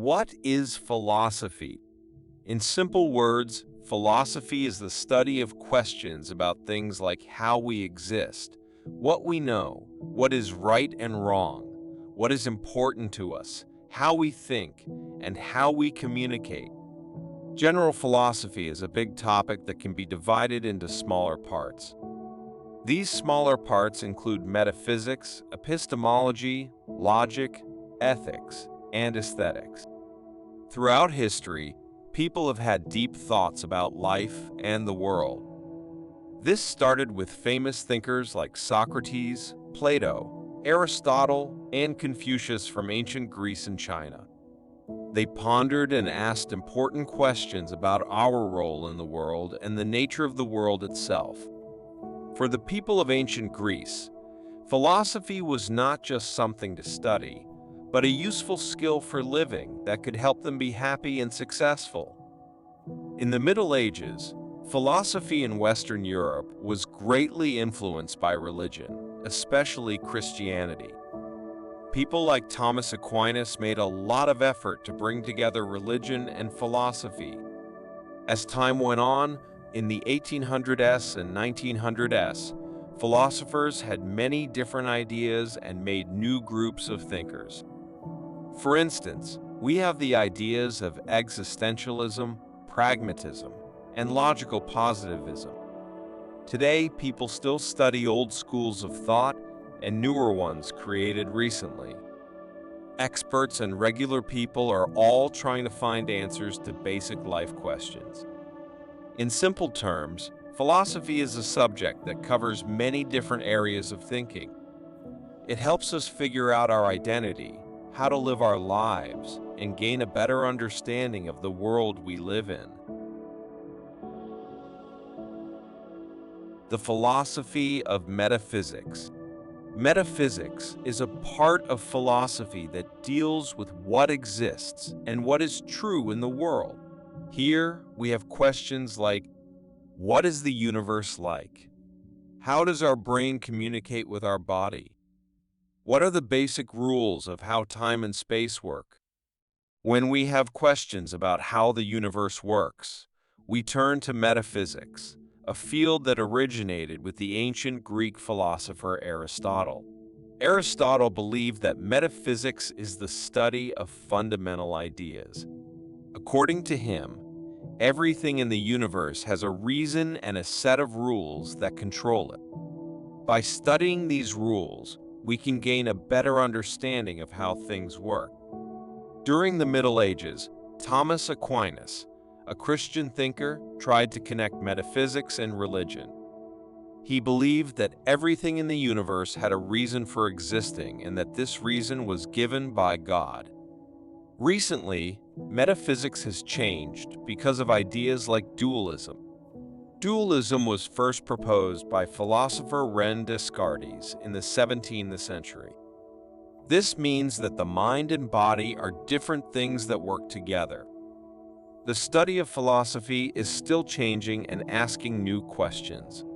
What is philosophy? In simple words, philosophy is the study of questions about things like how we exist, what we know, what is right and wrong, what is important to us, how we think, and how we communicate. General philosophy is a big topic that can be divided into smaller parts. These smaller parts include metaphysics, epistemology, logic, ethics, and aesthetics. Throughout history, people have had deep thoughts about life and the world. This started with famous thinkers like Socrates, Plato, Aristotle, and Confucius from ancient Greece and China. They pondered and asked important questions about our role in the world and the nature of the world itself. For the people of ancient Greece, philosophy was not just something to study, but a useful skill for living that could help them be happy and successful. In the Middle Ages, philosophy in Western Europe was greatly influenced by religion, especially Christianity. People like Thomas Aquinas made a lot of effort to bring together religion and philosophy. As time went on, in the 1800s and 1900s, philosophers had many different ideas and made new groups of thinkers. For instance, we have the ideas of existentialism, pragmatism, and logical positivism. Today, people still study old schools of thought and newer ones created recently. Experts and regular people are all trying to find answers to basic life questions. In simple terms, philosophy is a subject that covers many different areas of thinking. It helps us figure out our identity, how to live our lives, and gain a better understanding of the world we live in. The philosophy of metaphysics. Metaphysics is a part of philosophy that deals with what exists and what is true in the world. Here, we have questions like, what is the universe like? How does our brain communicate with our body? What are the basic rules of how time and space work? When we have questions about how the universe works, we turn to metaphysics, a field that originated with the ancient Greek philosopher Aristotle. Aristotle believed that metaphysics is the study of fundamental ideas. According to him, everything in the universe has a reason and a set of rules that control it. By studying these rules, we can gain a better understanding of how things work. During the Middle Ages, Thomas Aquinas, a Christian thinker, tried to connect metaphysics and religion. He believed that everything in the universe had a reason for existing and that this reason was given by God. Recently, metaphysics has changed because of ideas like dualism. Dualism was first proposed by philosopher René Descartes in the 17th century. This means that the mind and body are different things that work together. The study of philosophy is still changing and asking new questions.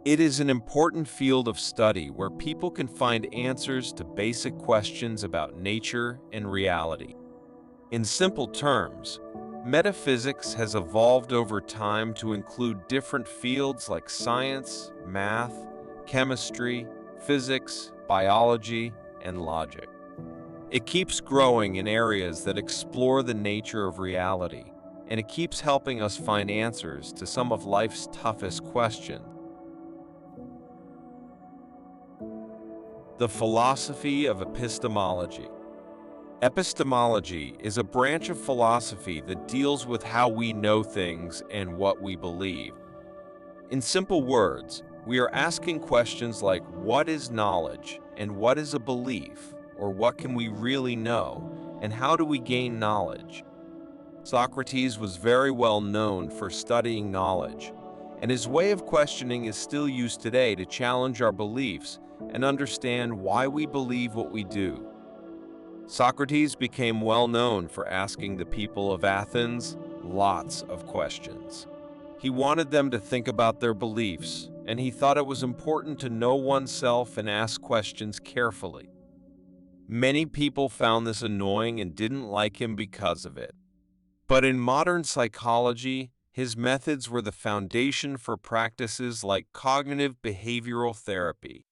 It is an important field of study where people can find answers to basic questions about nature and reality. In simple terms, metaphysics has evolved over time to include different fields like science, math, chemistry, physics, biology, and logic. It keeps growing in areas that explore the nature of reality, and it keeps helping us find answers to some of life's toughest questions. The philosophy of epistemology. Epistemology is a branch of philosophy that deals with how we know things and what we believe. In simple words, we are asking questions like, what is knowledge and what is a belief? Or what can we really know, and how do we gain knowledge? Socrates was very well known for studying knowledge, and his way of questioning is still used today to challenge our beliefs and understand why we believe what we do. Socrates became well known for asking the people of Athens lots of questions. He wanted them to think about their beliefs, and he thought it was important to know oneself and ask questions carefully. Many people found this annoying and didn't like him because of it. But in modern psychology, his methods were the foundation for practices like cognitive behavioral therapy.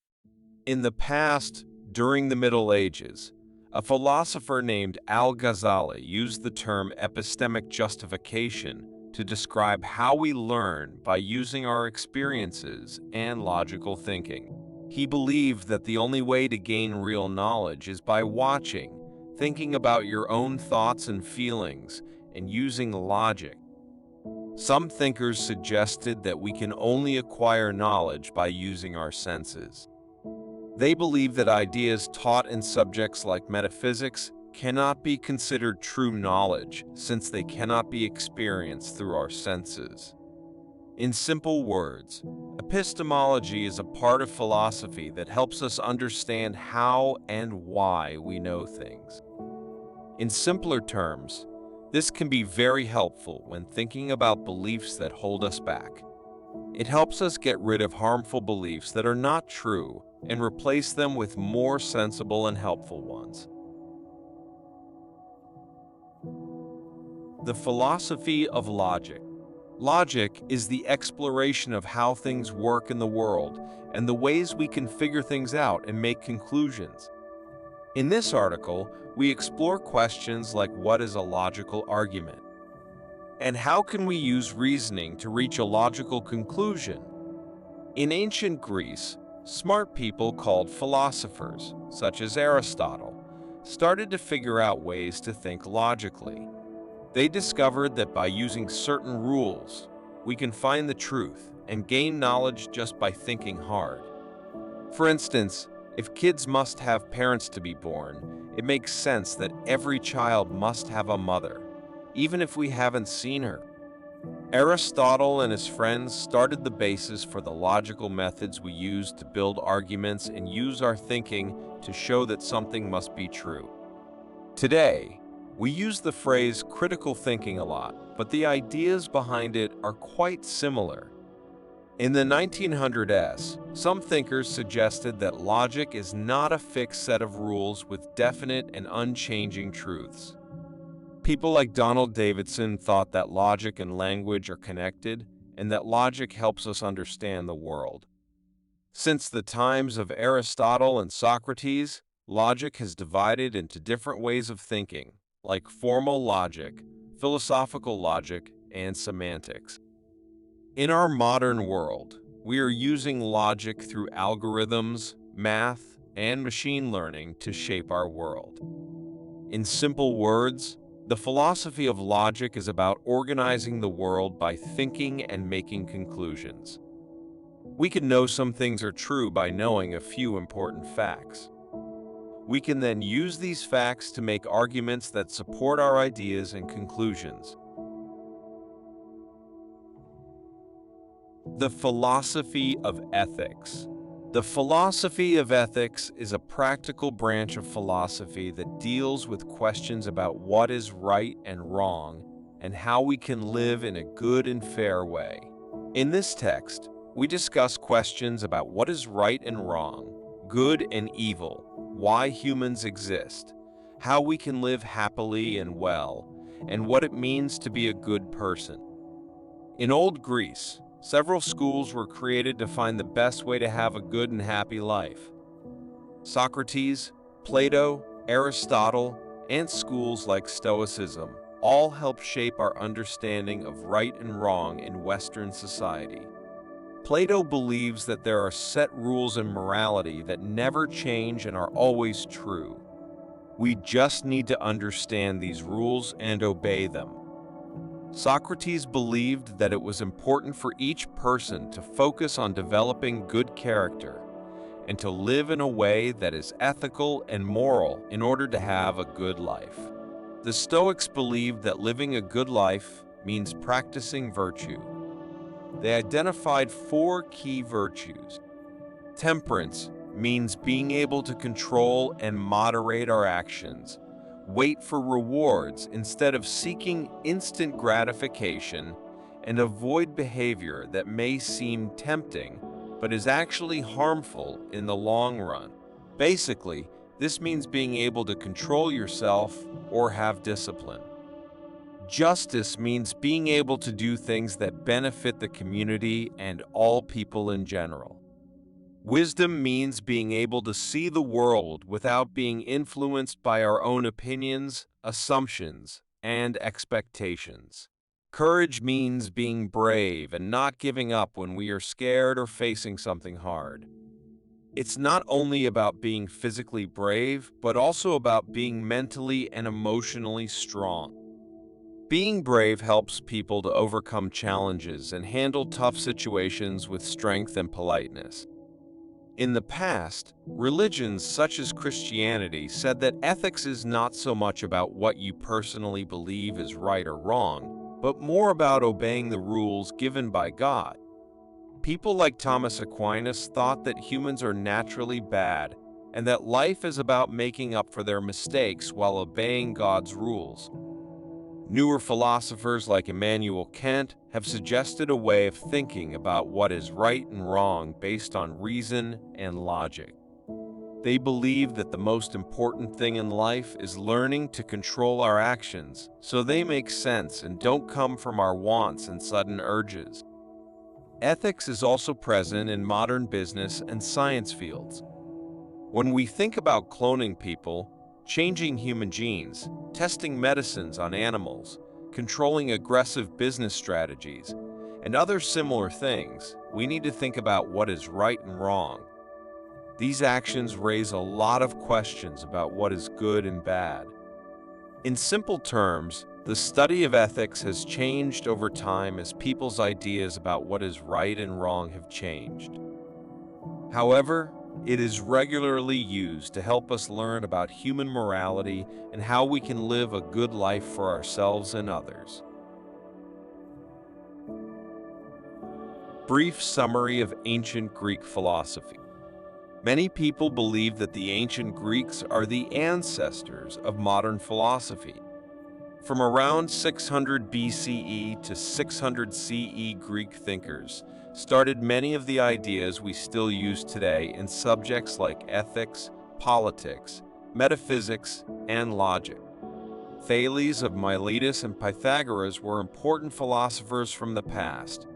In the past, during the Middle Ages, a philosopher named Al-Ghazali used the term epistemic justification to describe how we learn by using our experiences and logical thinking. He believed that the only way to gain real knowledge is by watching, thinking about your own thoughts and feelings, and using logic. Some thinkers suggested that we can only acquire knowledge by using our senses. They believe that ideas taught in subjects like metaphysics cannot be considered true knowledge since they cannot be experienced through our senses. In simple words, epistemology is a part of philosophy that helps us understand how and why we know things. In simpler terms, this can be very helpful when thinking about beliefs that hold us back. It helps us get rid of harmful beliefs that are not true and replace them with more sensible and helpful ones. The philosophy of logic. Logic is the exploration of how things work in the world and the ways we can figure things out and make conclusions. In this article, we explore questions like what is a logical argument? And how can we use reasoning to reach a logical conclusion? In ancient Greece, smart people called philosophers, such as Aristotle, started to figure out ways to think logically. They discovered that by using certain rules, we can find the truth and gain knowledge just by thinking hard. For instance, if kids must have parents to be born, it makes sense that every child must have a mother, even if we haven't seen her. Aristotle and his friends started the basis for the logical methods we use to build arguments and use our thinking to show that something must be true. Today, we use the phrase critical thinking a lot, but the ideas behind it are quite similar. In the 1900s, some thinkers suggested that logic is not a fixed set of rules with definite and unchanging truths. People like Donald Davidson thought that logic and language are connected and that logic helps us understand the world. Since the times of Aristotle and Socrates, logic has divided into different ways of thinking, like formal logic, philosophical logic, and semantics. In our modern world, we are using logic through algorithms, math, and machine learning to shape our world. In simple words, the philosophy of logic is about organizing the world by thinking and making conclusions. We can know some things are true by knowing a few important facts. We can then use these facts to make arguments that support our ideas and conclusions. The philosophy of ethics. The philosophy of ethics is a practical branch of philosophy that deals with questions about what is right and wrong and how we can live in a good and fair way. In this text, we discuss questions about what is right and wrong, good and evil, why humans exist, how we can live happily and well, and what it means to be a good person. In old Greece, several schools were created to find the best way to have a good and happy life. Socrates, Plato, Aristotle, and schools like Stoicism all help shape our understanding of right and wrong in Western society. Plato believes that there are set rules in morality that never change and are always true. We just need to understand these rules and obey them. Socrates believed that it was important for each person to focus on developing good character and to live in a way that is ethical and moral in order to have a good life. The Stoics believed that living a good life means practicing virtue. They identified 4 key virtues. Temperance means being able to control and moderate our actions, wait for rewards instead of seeking instant gratification, and avoid behavior that may seem tempting but is actually harmful in the long run. Basically, This means being able to control yourself or have discipline. Justice means being able to do things that benefit the community and all people in general. Wisdom means being able to see the world without being influenced by our own opinions, assumptions, and expectations. Courage means being brave and not giving up when we are scared or facing something hard. It's not only about being physically brave, but also about being mentally and emotionally strong. Being brave helps people to overcome challenges and handle tough situations with strength and politeness. In the past, religions such as Christianity said that ethics is not so much about what you personally believe is right or wrong, but more about obeying the rules given by God. People like Thomas Aquinas thought that humans are naturally bad and that life is about making up for their mistakes while obeying God's rules. Newer philosophers like Immanuel Kant have suggested a way of thinking about what is right and wrong based on reason and logic. They believe that the most important thing in life is learning to control our actions so they make sense and don't come from our wants and sudden urges. Ethics is also present in modern business and science fields. When we think about cloning people, changing human genes, testing medicines on animals, controlling aggressive business strategies, and other similar things, we need to think about what is right and wrong. These actions raise a lot of questions about what is good and bad. In simple terms, the study of ethics has changed over time as people's ideas about what is right and wrong have changed. However, it is regularly used to help us learn about human morality and how we can live a good life for ourselves and others. Brief summary of ancient Greek philosophy. Many people believe that the ancient Greeks are the ancestors of modern philosophy. From around 600 BCE to 600 CE, Greek thinkers started many of the ideas we still use today in subjects like ethics, politics, metaphysics, and logic. Thales of Miletus and Pythagoras were important philosophers from the past,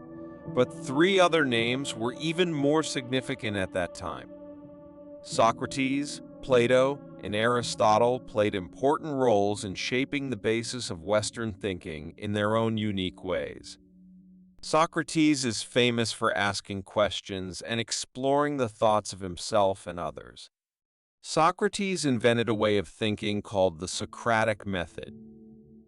but three other names were even more significant at that time. Socrates, Plato, and Aristotle played important roles in shaping the basis of Western thinking in their own unique ways. Socrates is famous for asking questions and exploring the thoughts of himself and others. Socrates invented a way of thinking called the Socratic method.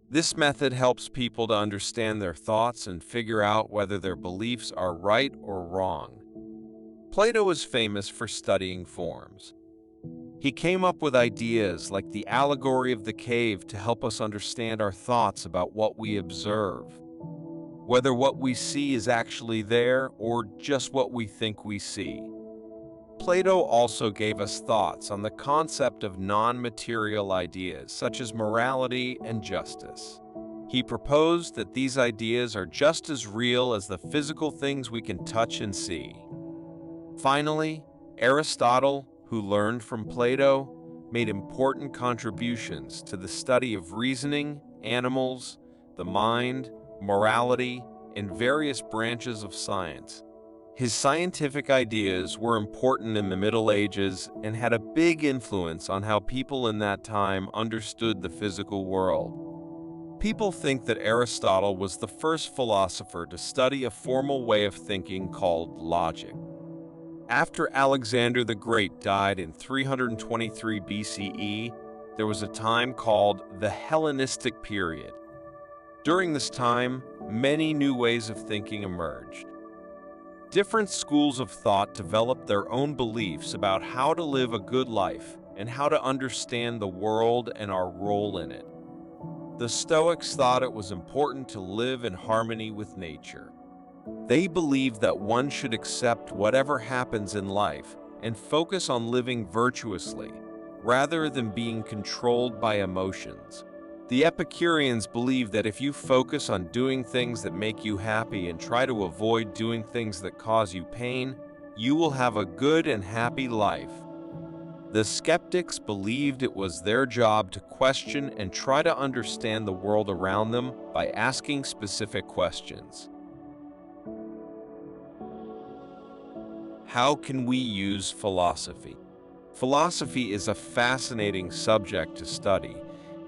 This method helps people to understand their thoughts and figure out whether their beliefs are right or wrong. Plato is famous for studying forms. He came up with ideas like the allegory of the cave to help us understand our thoughts about what we observe, whether what we see is actually there or just what we think we see. Plato also gave us thoughts on the concept of non-material ideas such as morality and justice. He proposed that these ideas are just as real as the physical things we can touch and see. Finally, Aristotle, who learned from Plato, made important contributions to the study of reasoning, animals, the mind, morality, and various branches of science. His scientific ideas were important in the Middle Ages and had a big influence on how people in that time understood the physical world. People think that Aristotle was the first philosopher to study a formal way of thinking called logic. After Alexander the Great died in 323 BCE, there was a time called the Hellenistic period. During this time, many new ways of thinking emerged. Different schools of thought developed their own beliefs about how to live a good life and how to understand the world and our role in it. The Stoics thought it was important to live in harmony with nature. They believed that one should accept whatever happens in life and focus on living virtuously, rather than being controlled by emotions. The Epicureans believed that if you focus on doing things that make you happy and try to avoid doing things that cause you pain, you will have a good and happy life. The skeptics believed it was their job to question and try to understand the world around them by asking specific questions. How can we use philosophy? Philosophy is a fascinating subject to study,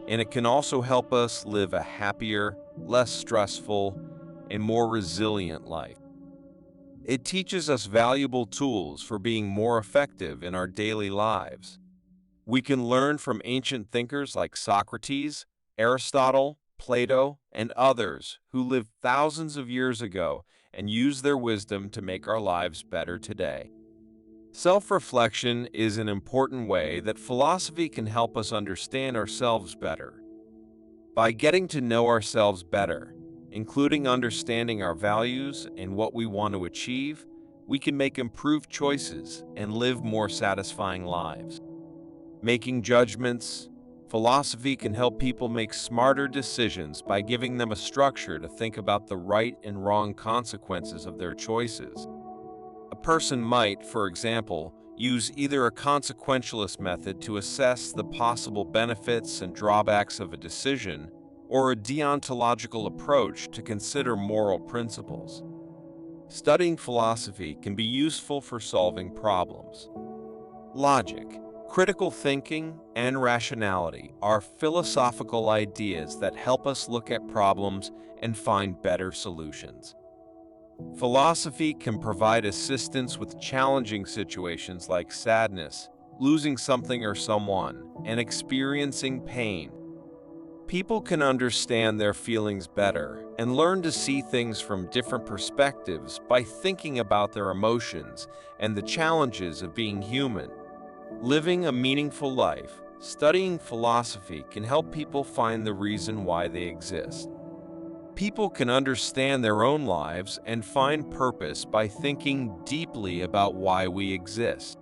and it can also help us live a happier, less stressful, and more resilient life. It teaches us valuable tools for being more effective in our daily lives. We can learn from ancient thinkers like Socrates, Aristotle, Plato, and others who lived thousands of years ago and use their wisdom to make our lives better today. Self-reflection is an important way that philosophy can help us understand ourselves better. By getting to know ourselves better, including understanding our values and what we want to achieve, we can make improved choices and live more satisfying lives. Making judgments, philosophy can help people make smarter decisions by giving them a structure to think about the right and wrong consequences of their choices. A person might, for example, use either a consequentialist method to assess the possible benefits and drawbacks of a decision, or a deontological approach to consider moral principles. Studying philosophy can be useful for solving problems. Logic, critical thinking, and rationality are philosophical ideas that help us look at problems and find better solutions. Philosophy can provide assistance with challenging situations like sadness, losing something or someone, and experiencing pain. People can understand their feelings better and learn to see things from different perspectives by thinking about their emotions and the challenges of being human. Living a meaningful life, studying philosophy can help people find the reason why they exist. People can understand their own lives and find purpose by thinking deeply about why we exist.